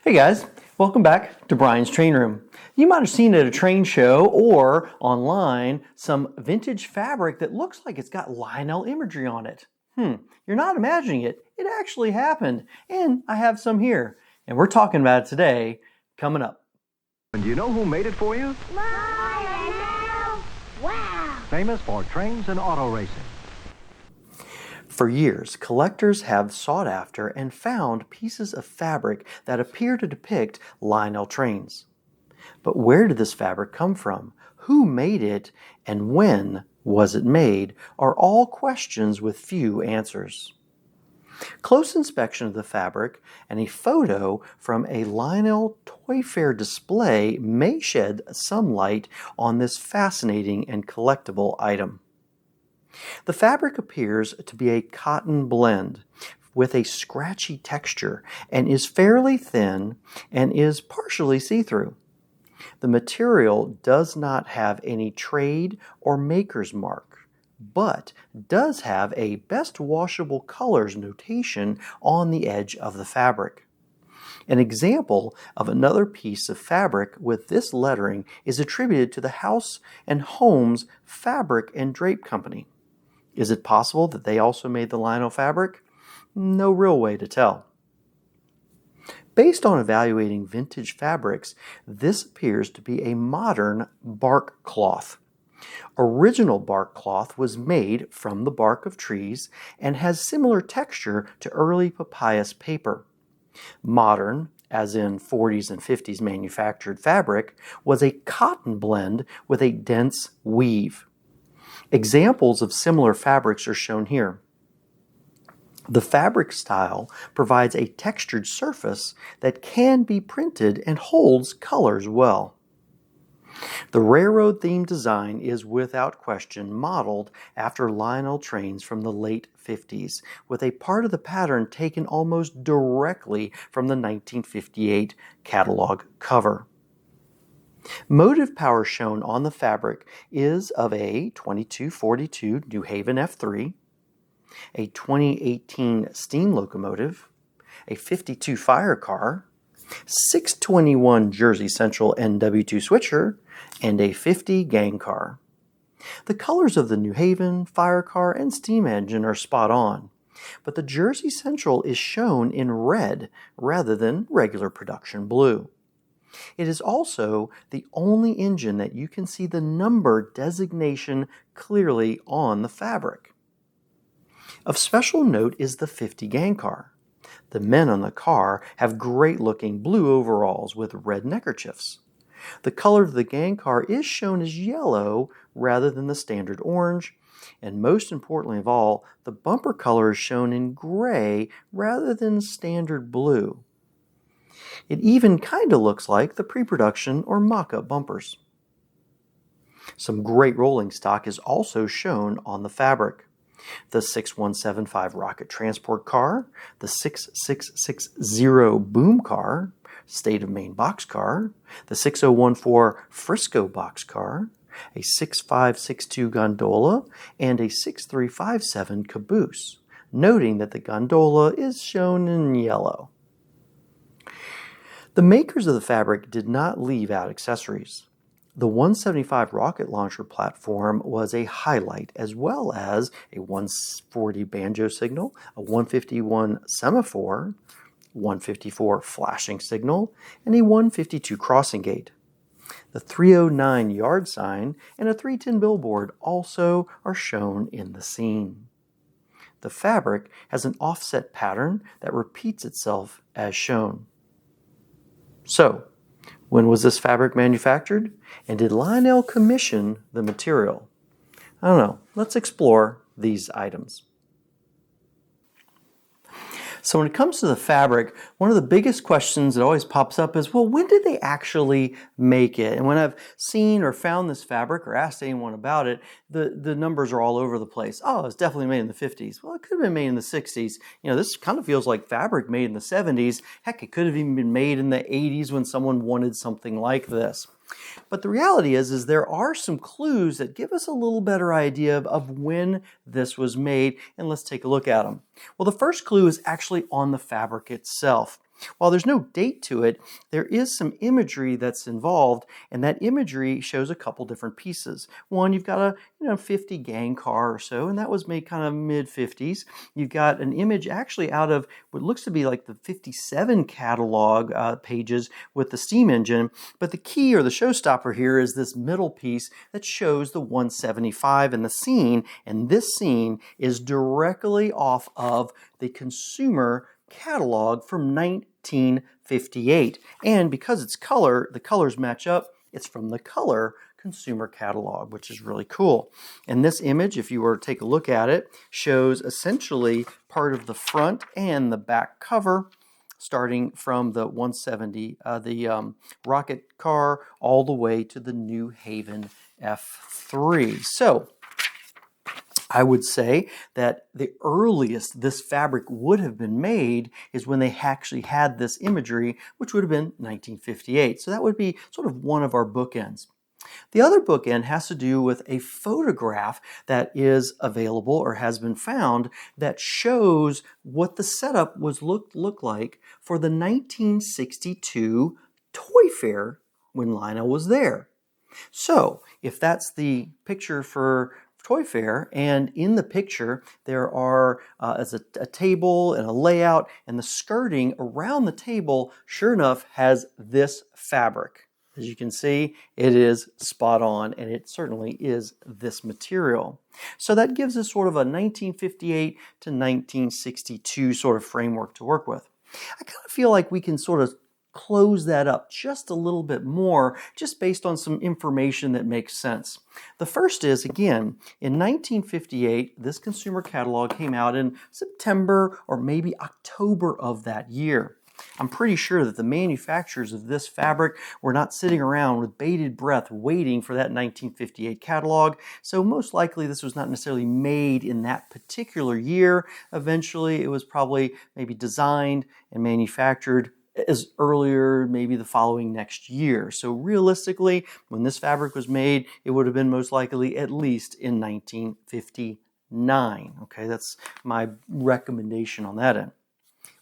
Hey guys, welcome back to Brian's Train Room. You might have seen at a train show or online some vintage fabric that looks like it's got Lionel imagery on it. You're not imagining it. It actually happened. And I have some here. And we're talking about it today, coming up. And do you know who made it for you? Lionel! Wow! Famous for trains and auto racing. For years, collectors have sought after and found pieces of fabric that appear to depict Lionel Trains. But where did this fabric come from? Who made it? And when was it made? Are all questions with few answers. Close inspection of the fabric and a photo from a Lionel Toy Fair display may shed some light on this fascinating and collectible item. The fabric appears to be a cotton blend with a scratchy texture and is fairly thin and is partially see-through. The material does not have any trade or maker's mark, but does have a best washable colors notation on the edge of the fabric. An example of another piece of fabric with this lettering is attributed to the House and Homes Fabric and Drape Company. Is it possible that they also made the Lionel fabric? No real way to tell. Based on evaluating vintage fabrics, this appears to be a modern bark cloth. Original bark cloth was made from the bark of trees and has similar texture to early papyrus paper. Modern, as in 40s and 50s manufactured fabric, was a cotton blend with a dense weave. Examples of similar fabrics are shown here. The fabric style provides a textured surface that can be printed and holds colors well. The railroad themed design is without question modeled after Lionel Trains from the late 50s, with a part of the pattern taken almost directly from the 1958 catalog cover. Motive power shown on the fabric is of a 2242 New Haven F3, a 2018 steam locomotive, a 52 fire car, 621 Jersey Central NW2 switcher, and a 50 gang car. The colors of the New Haven, fire car, and steam engine are spot on, but the Jersey Central is shown in red rather than regular production blue. It is also the only engine that you can see the number designation clearly on the fabric. Of special note is the 50 gang car. The men on the car have great-looking blue overalls with red neckerchiefs. The color of the gang car is shown as yellow rather than the standard orange, and most importantly of all, the bumper color is shown in gray rather than standard blue. It even kind of looks like the pre-production or mock-up bumpers. Some great rolling stock is also shown on the fabric. The 6175 rocket transport car, the 6660 boom car, State of Maine box car, the 6014 Frisco box car, a 6562 gondola, and a 6357 caboose, noting that the gondola is shown in yellow. The makers of the fabric did not leave out accessories. The 175 rocket launcher platform was a highlight, as well as a 140 banjo signal, a 151 semaphore, 154 flashing signal, and a 152 crossing gate. The 309 yard sign and a 310 billboard also are shown in the scene. The fabric has an offset pattern that repeats itself as shown. So, when was this fabric manufactured? And did Lionel commission the material? I don't know. Let's explore these items. So when it comes to the fabric, one of the biggest questions that always pops up is, well, when did they actually make it? And when I've seen or found this fabric or asked anyone about it, the numbers are all over the place. Oh, it's definitely made in the 50s. Well, it could have been made in the 60s. You know, this kind of feels like fabric made in the 70s. Heck, it could have even been made in the 80s when someone wanted something like this. But the reality is there are some clues that give us a little better idea of when this was made, and let's take a look at them. Well, the first clue is actually on the fabric itself. While there's no date to it, there is some imagery that's involved, and that imagery shows a couple different pieces. One, you've got a 50 gang car or so, and that was made kind of mid-50s. You've got an image actually out of what looks to be like the 57 catalog pages with the steam engine, but the key or the showstopper here is this middle piece that shows the 175 in the scene, and this scene is directly off of the consumer catalog from 1958. And because it's color, the colors match up, it's from the color consumer catalog, which is really cool. And this image, if you were to take a look at it, shows essentially part of the front and the back cover, starting from the 170, the rocket car, all the way to the New Haven F3. So I would say that the earliest this fabric would have been made is when they actually had this imagery, which would have been 1958. So that would be sort of one of our bookends. The other bookend has to do with a photograph that is available or has been found that shows what the setup was look like for the 1962 Toy Fair when Lionel was there. So if that's the picture for Toy Fair, and in the picture there are as a table and a layout, and the skirting around the table sure enough has this fabric. As you can see, it is spot on, and it certainly is this material. So that gives us sort of a 1958 to 1962 sort of framework to work with. I kind of feel like we can sort of close that up just a little bit more, just based on some information that makes sense. The first is, again, in 1958, this consumer catalog came out in September or maybe October of that year. I'm pretty sure that the manufacturers of this fabric were not sitting around with bated breath waiting for that 1958 catalog, so most likely this was not necessarily made in that particular year. Eventually, it was probably maybe designed and manufactured as earlier, maybe the following next year. So realistically, when this fabric was made, it would have been most likely at least in 1959. Okay, that's my recommendation on that end.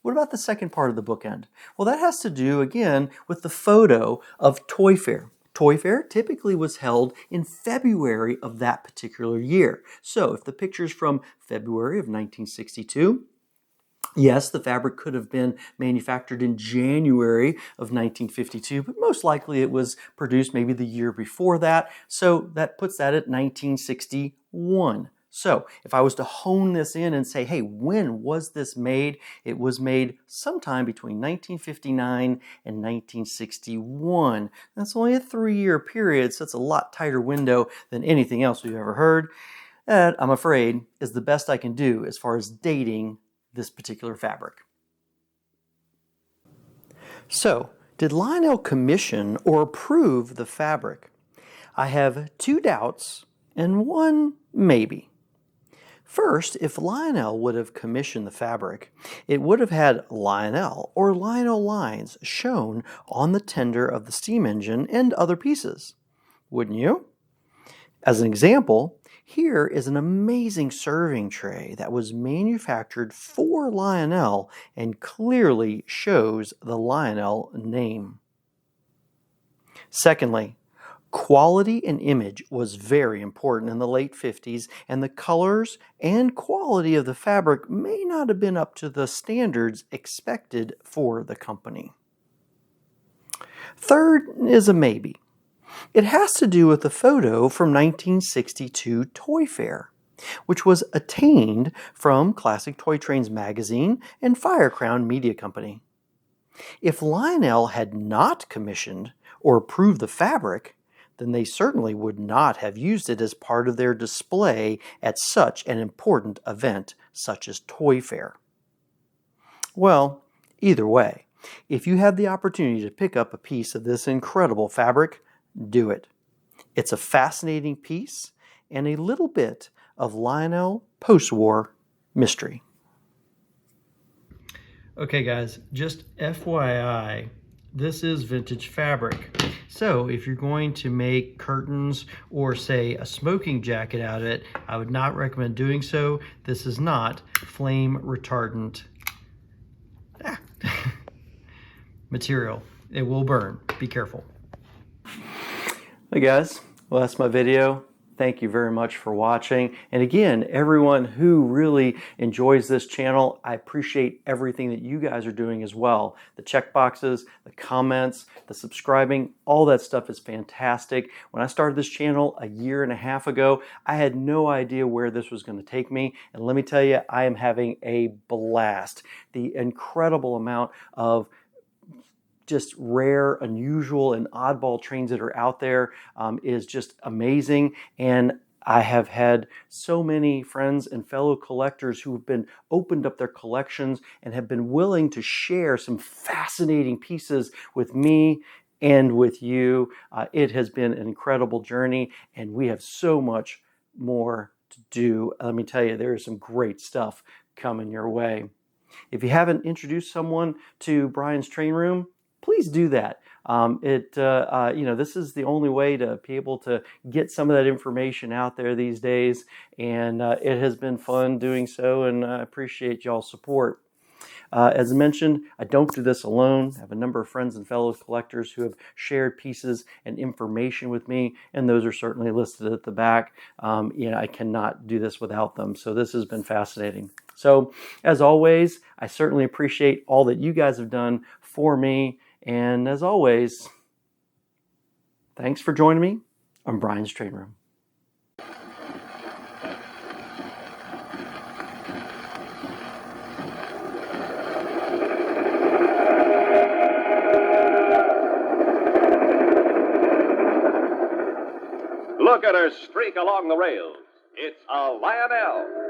What about the second part of the bookend? Well, that has to do, again, with the photo of Toy Fair. Toy Fair typically was held in February of that particular year. So if the picture's from February of 1962, yes, the fabric could have been manufactured in January of 1952, but most likely it was produced maybe the year before that. So that puts that at 1961. So if I was to hone this in and say, hey, when was this made? It was made sometime between 1959 and 1961. That's only a 3-year period, so it's a lot tighter window than anything else we've ever heard. That, I'm afraid, is the best I can do as far as dating this particular fabric. So, did Lionel commission or approve the fabric? I have 2 doubts and 1 maybe. First, if Lionel would have commissioned the fabric, it would have had Lionel or Lionel lines shown on the tender of the steam engine and other pieces. Wouldn't you? As an example, here is an amazing serving tray that was manufactured for Lionel and clearly shows the Lionel name. Secondly, quality and image was very important in the late 50s, and the colors and quality of the fabric may not have been up to the standards expected for the company. Third is a maybe. It has to do with the photo from 1962 Toy Fair, which was obtained from Classic Toy Trains magazine and Firecrown Media Company. If Lionel had not commissioned or approved the fabric, then they certainly would not have used it as part of their display at such an important event such as Toy Fair. Well, either way, if you have the opportunity to pick up a piece of this incredible fabric, do it. It's a fascinating piece and a little bit of Lionel post-war mystery. Okay guys, just FYI, this is vintage fabric. So if you're going to make curtains or say a smoking jacket out of it, I would not recommend doing so. This is not flame retardant. material. It will burn. Be careful. Hey guys, well that's my video. Thank you very much for watching. And again, everyone who really enjoys this channel, I appreciate everything that you guys are doing as well. The check boxes, the comments, the subscribing, all that stuff is fantastic. When I started this channel a year and a half ago, I had no idea where this was going to take me. And let me tell you, I am having a blast. The incredible amount of just rare, unusual, and oddball trains that are out there is just amazing. And I have had so many friends and fellow collectors who have been opened up their collections and have been willing to share some fascinating pieces with me and with you. It has been an incredible journey, and we have so much more to do. Let me tell you, there is some great stuff coming your way. If you haven't introduced someone to Brian's Train Room, please do that. This is the only way to be able to get some of that information out there these days, and it has been fun doing so, and I appreciate y'all's support. As mentioned, I don't do this alone. I have a number of friends and fellow collectors who have shared pieces and information with me, and those are certainly listed at the back. I cannot do this without them, so this has been fascinating. So, as always, I certainly appreciate all that you guys have done for me, and as always, thanks for joining me on Brian's Train Room. Look at her streak along the rails. It's a Lionel.